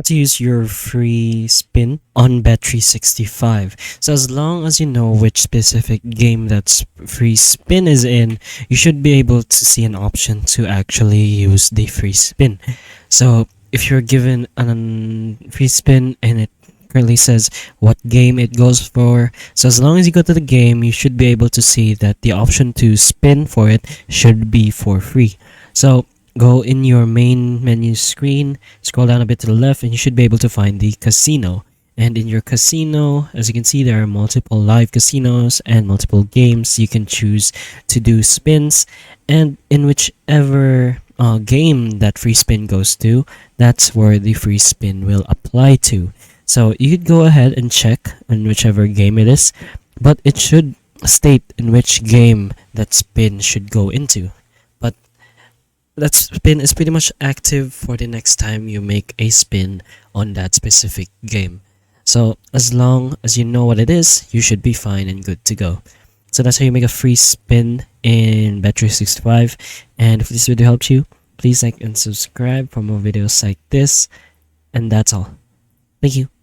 to use your free spin on Bet365. So as long as you know which specific game that free spin is in, you should be able to see an option to actually use the free spin. So if you're given a free spin and it currently says what game it goes for, so as long as you go to the game, you should be able to see that the option to spin for it should be for free. So go in your main menu screen, scroll down a bit to the left, and you should be able to find the casino. And in your casino, as you can see, there are multiple live casinos and multiple games you can choose to do spins. And in whichever game that free spin goes to, that's where the free spin will apply to. So you could go ahead and check on whichever game it is, but it should state in which game that spin should go into. But that spin is pretty much active for the next time you make a spin on that specific game. So as long as you know what it is, you should be fine and good to go. So that's how you make a free spin in Bet365. And if this video helped you, please like and subscribe for more videos like this. And that's all. Thank you.